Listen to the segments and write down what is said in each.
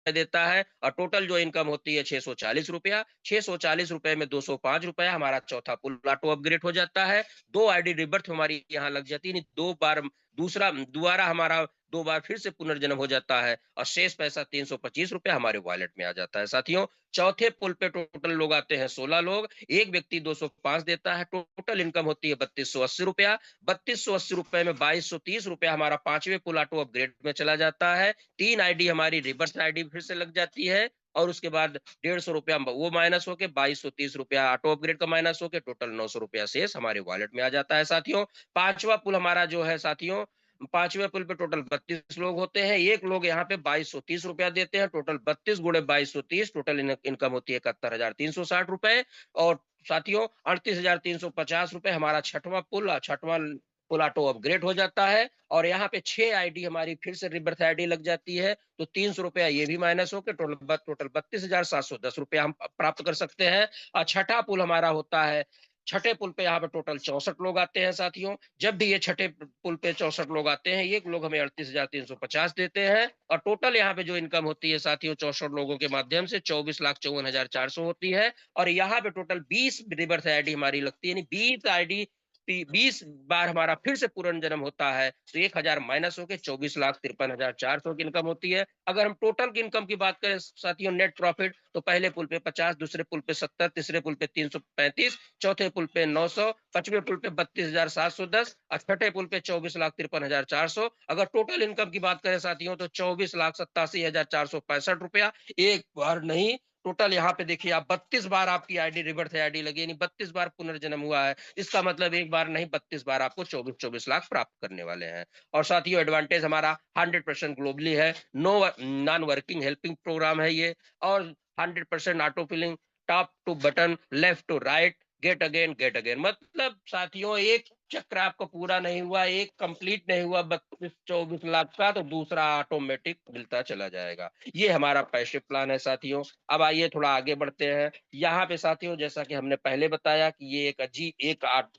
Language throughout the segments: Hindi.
देता है और टोटल जो इनकम होती है 640 रुपया। 640 रुपए में 205 रुपया हमारा चौथा पुल ऑटो अपग्रेड हो जाता है। 2 आईडी रिबर्थ हमारी यहाँ लग जाती है, यानी 2 बार दूसरा दोबारा हमारा 2 बार फिर से पुनर्जन्म हो जाता है और शेष पैसा 325 रुपया हमारे वॉलेट में आ जाता है। साथियों, चौथे पुल पे टोटल लोग आते हैं 16 लोग, एक व्यक्ति 205 देता है, टोटल इनकम होती है 3280 रुपया। 3280 रुपए में 2230 रुपया हमारा पांचवें पुल ऑटो अपग्रेड में चला जाता है। 3 आईडी हमारी रिवर्स आईडी फिर से लग जाती है और उसके बाद 150 रुपया वो माइनस होके 2230 रुपया ऑटो अपग्रेड का माइनस होके टोटल 900 रुपया शेष हमारे वॉलेट में आ जाता है। साथियों, पांचवा पुल हमारा जो है साथियों, पांचवें पुल पे टोटल 32 लोग होते हैं, एक लोग यहाँ पे 2230 रुपया देते हैं, टोटल 32 गुणे 2230, टोटल इनकम होती है 71,360 रुपए। और साथियों, 38,350 रुपए हमारा छठवां पुल, छठवां पुल ऑटो अपग्रेड हो जाता है और यहाँ पे 6 आईडी हमारी फिर से रिबर्थ आईडी लग जाती है, तो 300 रुपया ये भी माइनस होकर टोटल 32,710 रुपया हम प्राप्त कर सकते हैं। और छठा पुल हमारा होता है, छठे पुल पे यहाँ पे टोटल 64 लोग आते हैं। साथियों, जब भी ये छठे पुल पे 64 लोग आते हैं, एक लोग हमें 38,350 देते हैं और टोटल यहाँ पे जो इनकम होती है साथियों 64 लोगों के माध्यम से 24,54,400 होती है। और यहाँ पे टोटल 20 रिवर्स आईडी हमारी लगती है, यानी 20 आईडी 20 बार हमारा फिर से पुनर्जन्म होता है, तो 1,000 माइनस होके 24,53,400 की इनकम होती है। अगर हम टोटल की इनकम की बात करें साथियों, नेट प्रॉफिट, तो पहले पुल पे 50, दूसरे पुल पे 70, तीसरे पुल पे 335, चौथे पुल पे 900, पांचवें पुल पे 32,710 और छठे पुल पे 24,53,400। अगर टोटल इनकम की बात करें साथियों, तो 24,87,465 रुपया एक बार नहीं, टोटल यहाँ पे देखिए आप 32 बार आपकी आईडी रिवर्स आईडी लगी, यानी 32 बार पुनर्जन्म हुआ है। इसका मतलब एक बार नहीं, 32 बार आपको 24-24 लाख प्राप्त करने वाले हैं। और साथियों, एडवांटेज हमारा 100% ग्लोबली है, no non working helping program है ये, और 100% auto filling, top to button, left to right, get again. मतलब साथियों, एक चक्र आपका पूरा नहीं हुआ, एक कंप्लीट नहीं हुआ 32-24 लाख का, तो दूसरा ऑटोमेटिक मिलता चला जाएगा। ये हमारा पैसिव प्लान है साथियों। अब आइए थोड़ा आगे बढ़ते हैं। यहाँ पे साथियों, जैसा कि हमने पहले बताया कि ये एक अजीब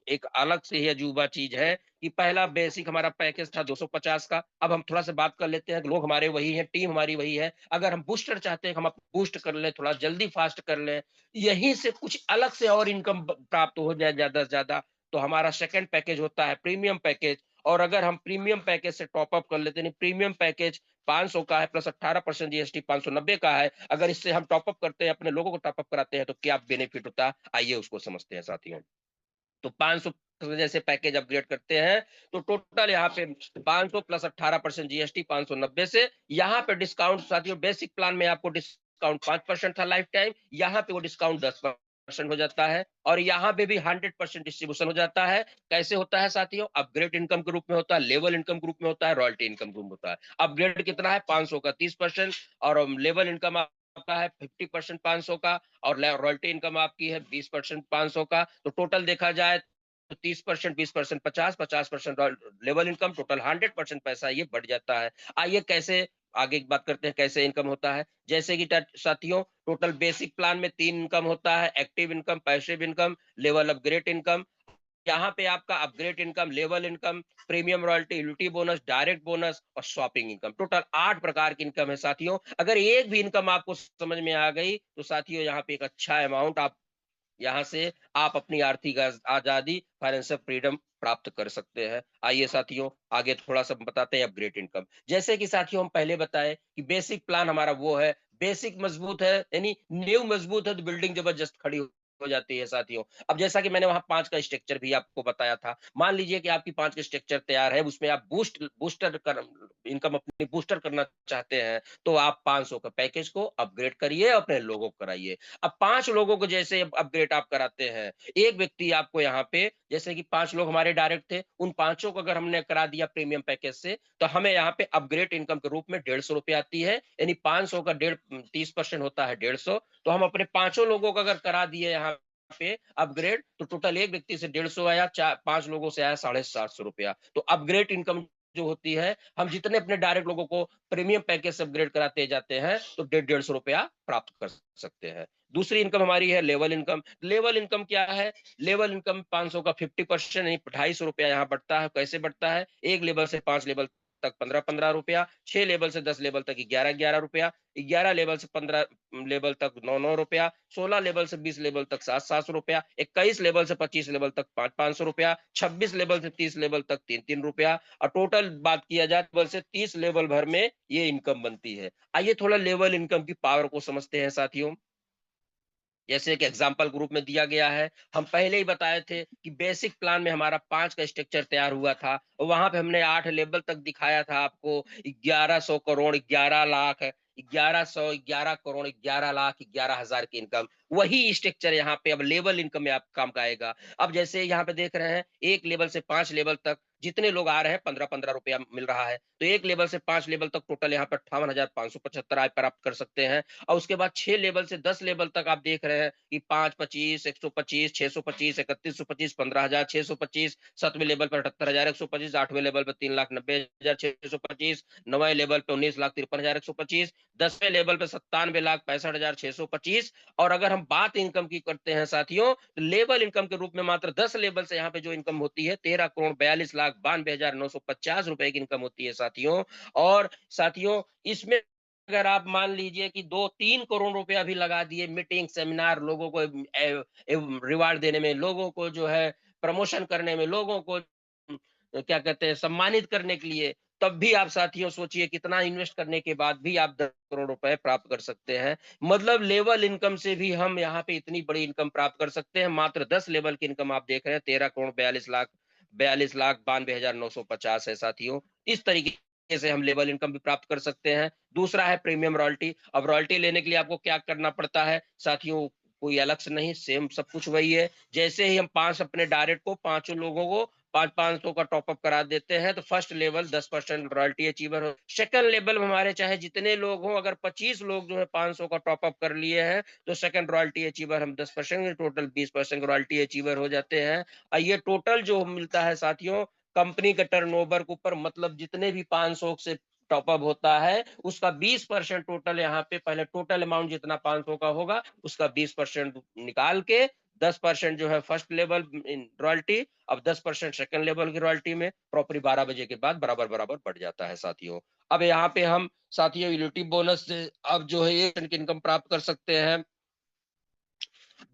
एक अलग से ही अजूबा चीज है कि पहला बेसिक हमारा पैकेज था 250 का। अब हम थोड़ा सा बात कर लेते हैं, लोग हमारे वही हैं, टीम हमारी वही है। अगर हम बूस्टर चाहते हैं, हम बूस्ट कर लें, थोड़ा जल्दी फास्ट कर लें, यहीं से कुछ अलग से और इनकम प्राप्त हो जाए ज्यादा से ज्यादा, तो हमारा सेकंड पैकेज होता है प्रीमियम पैकेज। और अगर हम प्रीमियम पैकेज से टॉप अप कर लेते हैं, प्रीमियम पैकेज 500 का है प्लस 18% जीएसटी 590 का है। अगर इससे हम टॉप अप करते हैं, अपने लोगों को टॉप अप कराते हैं, तो क्या बेनिफिट होता है, आइए उसको समझते हैं साथियों। तो 500 जैसे पैकेज अपग्रेड करते हैं, तो टोटल यहाँ पे 500 प्लस 18% जीएसटी 590 से, यहाँ पे डिस्काउंट साथियों, बेसिक प्लान में आपको डिस्काउंट 5% था लाइफ टाइम, यहाँ पे वो डिस्काउंट 10% हो जाता है और यहाँ पे भी 100% डिस्ट्रीब्यूशन हो जाता है। कैसे होता है साथियों, अपग्रेड इनकम के रूप में होता है, लेवल इनकम ग्रुप में होता है, रॉयल्टी इनकम ग्रुप होता है। अपग्रेड कितना है, 500 का 30%, और लेवल इनकम आपका है 50% 500 का, और रॉयल्टी इनकम आपकी है 20% 500 का। तो टोटल देखा जाए तो 30%, 20%, 50% लेवल इनकम, टोटल 100% पैसा ये बढ़ जाता है। आइए कैसे आगे की बात करते हैं, कैसे इनकम होता है। जैसे कि साथियों, टोटल बेसिक प्लान में 3 इनकम होता है, active income, passive income, level upgrade income. यहाँ पे आपका upgrade income, level income, premium royalty, utility bonus, direct bonus और शॉपिंग इनकम, टोटल 8 प्रकार की इनकम है साथियों। अगर एक भी इनकम आपको समझ में आ गई, तो साथियों यहाँ पे एक अच्छा अमाउंट आप यहाँ से आप अपनी आर्थिक आजादी, फाइनेंशियल फ्रीडम प्राप्त कर सकते हैं। आइए साथियों, आगे थोड़ा सा बताते हैं अपग्रेड इनकम। जैसे कि साथियों हम पहले बताए कि बेसिक प्लान हमारा वो है, बेसिक मजबूत है, यानी नींव मजबूत है तो बिल्डिंग जबरदस्त खड़ी हो जाती है साथियों। अब जैसा कि मैंने वहां 5 का स्ट्रक्चर भी आपको बताया था, मान लीजिए कि आपकी 5 का स्ट्रक्चर तैयार है, उसमें आप बूस्टर कर इनकम अपनी बूस्टर करना चाहते हैं, तो आप 500 का पैकेज को अपग्रेड करिए, अपने लोगों को कराइए। अब 5 लोगों को जैसे अपग्रेड आप कराते हैं, एक व्यक्ति आपको यहाँ पे, जैसे कि 5 लोग हमारे डायरेक्ट थे, उन पांचों को अगर हमने करा दिया प्रीमियम पैकेज से, तो हमें यहाँ पे अपग्रेड इनकम के रूप में 150 रुपए आती है, यानी 500 का 30% होता है 150। तो हम अपने पांचों लोगों को अगर करा दिए यहाँ पे अपग्रेड, तो टोटल एक व्यक्ति से 150 आया, 5 लोगों से आया 750 रुपया। तो अपग्रेड इनकम जो होती है, हम जितने अपने डायरेक्ट लोगों को प्रीमियम पैकेज से अपग्रेड कराते जाते हैं, तो 150 रुपया प्राप्त कर सकते हैं। दूसरी इनकम हमारी है लेवल इनकम। लेवल इनकम क्या है, लेवल इनकम 500 का 50% यानी 250 रुपया यहाँ बढ़ता है। कैसे बढ़ता है, एक लेवल से 5 लेवल तक 15-15 रुपया, 6 लेवल से 10 लेवल तक 11-11 रुपया, 11 लेवल से 15 लेवल तक 9-9 रुपया, 16 लेवल से 20 लेवल तक 7-7 रुपया, 21 लेवल से 25 लेवल तक 5-500 रुपया, 26 लेवल से 30 लेवल तक 3-3 रुपया, और टोटल बात किया जाए लेवल से 30 लेवल भर में ये इनकम बनती है। आइए थोड़ा लेवल इनकम की पावर को समझते हैं साथियों। जैसे एक एग्जाम्पल ग्रुप में दिया गया है, हम पहले ही बताए थे कि बेसिक प्लान में हमारा 5 का स्ट्रक्चर तैयार हुआ था और वहां पे हमने 8 लेवल तक दिखाया था आपको। 1100 करोड़ 11 लाख 1100 11 करोड़ 11 लाख 11,000 की इनकम, वही स्ट्रक्चर यहाँ पे अब लेवल इनकम में आप काम का आएगा। अब जैसे यहाँ पे देख रहे हैं, एक लेवल से 5 लेवल तक जितने लोग आ रहे हैं 15-15 रुपया मिल रहा है, तो एक लेवल से 5 लेवल तक टोटल यहाँ पे 58,575 आय प्राप्त कर सकते हैं। और उसके बाद 6 लेवल से 10 लेवल तक आप देख रहे हैं कि 5, 25, 125, 625, 3125, 15,000, 625, 7वें लेवल पर 78,125, 8वें लेवल पर 3,90,625, 9वें लेवल पे 19,53,125, 10वें लेवल पे 97,65,625। और अगर हम बात इनकम की करते हैं साथियों, तो लेवल इनकम के रूप में मात्र 10 लेवल से यहाँ पे जो इनकम होती है 13,42,92,950 रुपए की इनकम होती है साथियों। और साथियों इसमें अगर आप मान लीजिए कि 2-3 करोड़ रुपया भी लगा दिए मीटिंग, सेमिनार, लोगों को रिवार्ड देने में, लोगों को जो है प्रमोशन करने में, लोगों को क्या कहते हैं सम्मानित करने के लिए, तब भी आप साथियों सोचिए कितना इन्वेस्ट करने के बाद भी आप 10 करोड़ रुपए प्राप्त कर सकते हैं। मतलब लेवल इनकम से भी हम यहाँ पे इतनी बड़ी इनकम प्राप्त कर सकते हैं। मात्र 10 लेवल की इनकम आप देख रहे हैं 13 करोड़ 42,92,950 है साथियों। इस तरीके से हम लेवल इनकम भी प्राप्त कर सकते हैं। दूसरा है प्रीमियम रॉयल्टी। अब रॉयल्टी लेने के लिए आपको क्या करना पड़ता है साथियों, कोई अलग से नहीं, सेम सब कुछ वही है। जैसे ही हम 5 अपने डायरेक्ट को पांचों लोगों को 500 का टॉप अप करा देते हैं, तो फर्स्ट लेवल 10% रॉयल्टी अचीवर हो। सेकंड लेवल में हमारे चाहे जितने लोग हों, अगर 25 लोग जो है 500 का टॉप अप कर लिए हैं, तो सेकंड रॉयल्टी अचीवर हम 10%, टोटल 20% रॉयल्टी अचीवर हो जाते हैं। ये टोटल जो मिलता है साथियों कंपनी के टर्नओवर के ऊपर, मतलब जितने भी 500 से टॉप अप होता है उसका 20% टोटल यहाँ पे, पहले टोटल अमाउंट जितना 500 का होगा उसका 20% निकाल के 10% जो है फर्स्ट लेवल रॉयल्टी, अब 10% सेकंड लेवल की रॉयल्टी में प्रॉपर्टी 12 बजे के बाद बराबर बराबर बढ़ जाता है साथियों। अब यहाँ पे हम साथियों यूटिलिटी बोनस से अब जो है ये इनकम प्राप्त कर सकते हैं।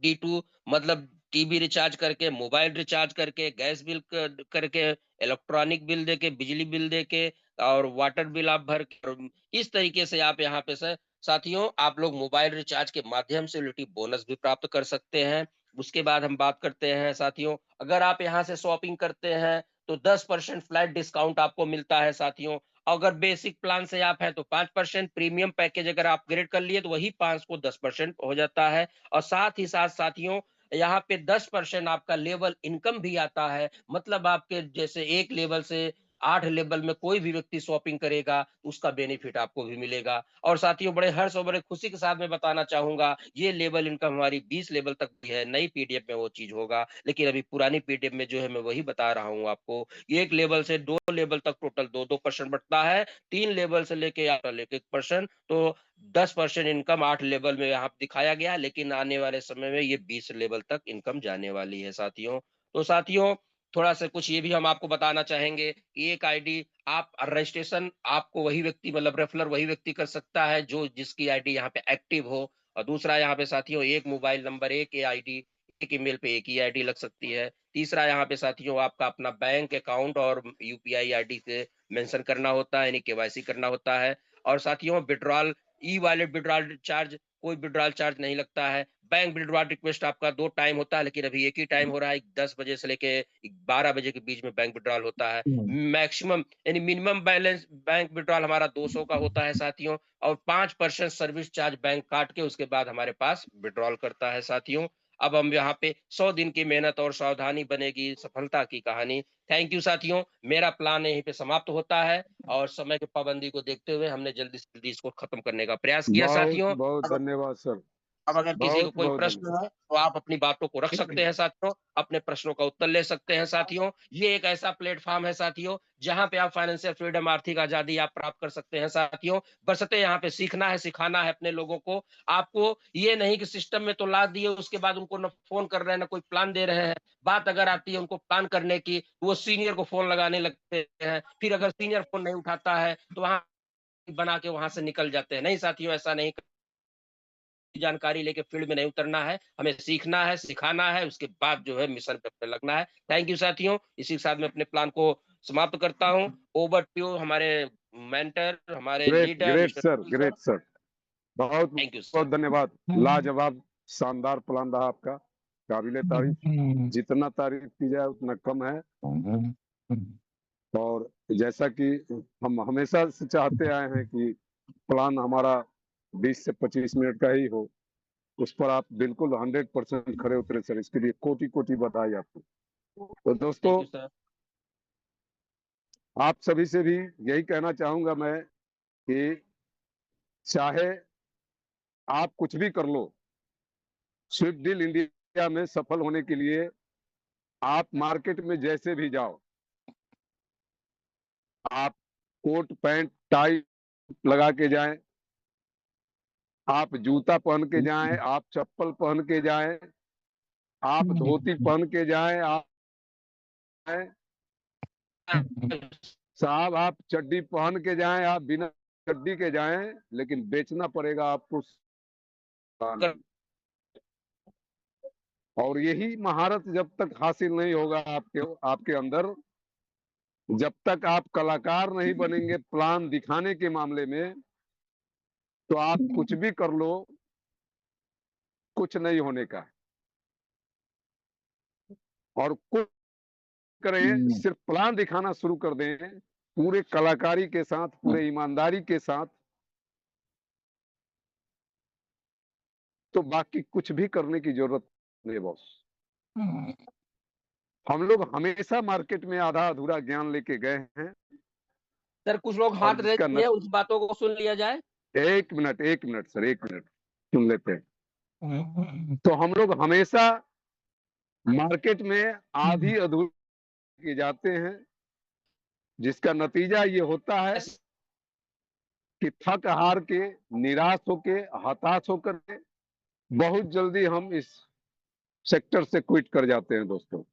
D2 मतलब टीवी रिचार्ज करके, मोबाइल रिचार्ज करके, गैस बिल करके, इलेक्ट्रॉनिक बिल देके, बिजली बिल देके और वाटर बिल आप भर के, और इस तरीके से आप यहाँ पे से साथियों आप लोग मोबाइल रिचार्ज के माध्यम से यूटिलिटी बोनस भी प्राप्त कर सकते हैं। उसके बाद हम बात करते हैं साथियों, अगर आप यहाँ से शॉपिंग करते हैं तो 10% फ्लैट डिस्काउंट आपको मिलता है साथियों। अगर बेसिक प्लान से आप हैं तो 5%, प्रीमियम पैकेज अगर आप अपग्रेड कर लिए तो वही 5 को 10% हो जाता है। और साथ ही साथ साथियों यहाँ पे 10% आपका लेवल इनकम भी आता है। मतलब आपके जैसे एक लेवल से 8 लेवल में कोई भी व्यक्ति शॉपिंग करेगा, उसका बेनिफिट आपको भी मिलेगा। और साथियों बड़े हर्ष और बड़े खुशी के साथ मैं बताना चाहूँगा, ये लेवल इनकम हमारी 20 लेवल तक भी है। नई पीडीएफ में वो चीज़ होगा, लेकिन अभी पुरानी पीडीएफ में जो है मैं वही बता रहा हूँ आपको। एक लेवल से 2 लेवल तक टोटल 2-2% बढ़ता है। 3 लेवल से लेके आप 1-1% तो 10% इनकम 8 लेवल में यहाँ दिखाया गया है, लेकिन आने वाले समय में ये 20 लेवल तक इनकम जाने वाली है साथियों। तो साथियों थोड़ा-सा कुछ ये भी हम आपको बताना चाहेंगे कि एक आईडी आप रजिस्ट्रेशन आपको वही व्यक्ति मतलब रेफरर वही व्यक्ति कर सकता है जो जिसकी आईडी यहाँ पे एक्टिव हो। और दूसरा यहाँ पे साथियों एक मोबाइल नंबर, एक आईडी, एक ईमेल पे एक ही आईडी लग सकती है। तीसरा यहाँ पे साथियों आपका अपना बैंक अकाउंट और यूपीआई आईडी से मेंशन करना होता है, यानी केवाईसी करना होता है। और साथियों withdrawal e wallet withdrawal charge, कोई विथड्रॉल चार्ज नहीं लगता है। बैंक विथड्रॉल रिक्वेस्ट आपका 2 टाइम होता है, लेकिन अभी एक ही टाइम हो रहा है। 10 बजे से लेके 12 बजे के बीच में बैंक विथड्रॉल होता है। हुँ। मैक्सिमम यानी मिनिमम बैलेंस बैंक विथड्रॉल हमारा 200 का होता है साथियों। और 5% सर्विस चार्ज बैंक काट के उसके बाद हमारे पास विथड्रॉल करता है साथियों। अब हम यहाँ पे 100 दिन की मेहनत और सावधानी बनेगी सफलता की कहानी। थैंक यू साथियों, मेरा प्लान यहीं पे समाप्त होता है। और समय की पाबंदी को देखते हुए हमने जल्दी से जल्दी इसको खत्म करने का प्रयास किया बहुत साथियों। बहुत धन्यवाद सर। अब अगर किसी को बहुत कोई बहुत प्रश्न धन्यवाद। है, तो आप अपनी बातों को रख सकते हैं साथियों, अपने प्रश्नों का उत्तर ले सकते हैं साथियों। ये एक ऐसा प्लेटफ़ॉर्म है साथियों, जहाँ पे आप फाइनेंशियल फ्रीडम आर्थिक आज़ादी आप प्राप्त कर सकते हैं साथियों। बशर्ते यहाँ पे सीखना है, सिखाना है अपने लोगों को। आपको ये नहीं कि सिस्टम में तो ला दिए, उसके बाद उनको ना फ़ोन कर रहे हैं, ना कोई प्लान दे रहे हैं। बात अगर आती है उनको प्लान करने की, वो सीनियर को फ़ोन लगाने लगते हैं। फिर अगर सीनियर फ़ोन नहीं उठाता है, तो वहाँ बना के वहाँ से निकल जाते हैं। नहीं साथियों, ऐसा नहीं जानकारी लेके फील्ड में नहीं उतरना है, हमें सीखना है, सिखाना है, उसके बाद जो है मिशन पे अपने लगना है। थैंक यू साथियों, इसी के साथ मैं अपने प्लान को समाप्त करता हूँ। ओवर टू यू हमारे मेंटर, हमारे great leader great mister sir, Ravi sir. Great sir. बहुत थैंक यू बहुत सर। धन्यवाद। लाजवाब शानदार प्लान रहा आपका, काबिले तारीफ। जितना तारीफ की जाए उतना कम है। और जैसा कि हम हमेशा से चाहते आए हैं कि प्लान हमारा 20 से 25 मिनट का ही हो, उस पर आप बिल्कुल 100% खरे उतरे सर, इसके लिए कोटि कोटि बधाई आपको। तो थैंक दोस्तों, यू सर। आप सभी से भी यही कहना चाहूंगा मैं कि चाहे आप कुछ भी कर लो, स्विफ्ट डील इंडिया में सफल होने के लिए आप मार्केट में जैसे भी जाओ, आप कोट पैंट टाई लगा के जाएं, आप जूता पहन के जाएं, आप चप्पल पहन के जाएं, आप धोती पहन के जाएं, आप साहब आप चड्डी पहन के जाएं, आप बिना चड्डी के जाएं, लेकिन बेचना पड़ेगा आपको सामान। और यही महारत जब तक हासिल नहीं होगा आपके आपके अंदर, जब तक आप कलाकार नहीं बनेंगे प्लान दिखाने के मामले में, तो आप कुछ भी कर लो, कुछ नहीं होने का। और कुछ करें, सिर्फ प्लान दिखाना शुरू कर दें पूरे कलाकारी के साथ, पूरे ईमानदारी के साथ, तो बाकी कुछ भी करने की जरूरत नहीं बॉस। हम लोग हमेशा मार्केट में आधा अधूरा ज्ञान लेके गए हैं। सर कुछ लोग और हाथ रेज़ जिसका किए हैं, उनकी बातों को सुन लिया जाए। एक मिनट सर, एक मिनट सुन लेते हैं। तो हम लोग हमेशा मार्केट में आधी अधूरी के जाते हैं, जिसका नतीजा ये होता है कि थक हार के, निराश होके, हताश होकर के बहुत जल्दी हम इस सेक्टर से क्विट कर जाते हैं दोस्तों।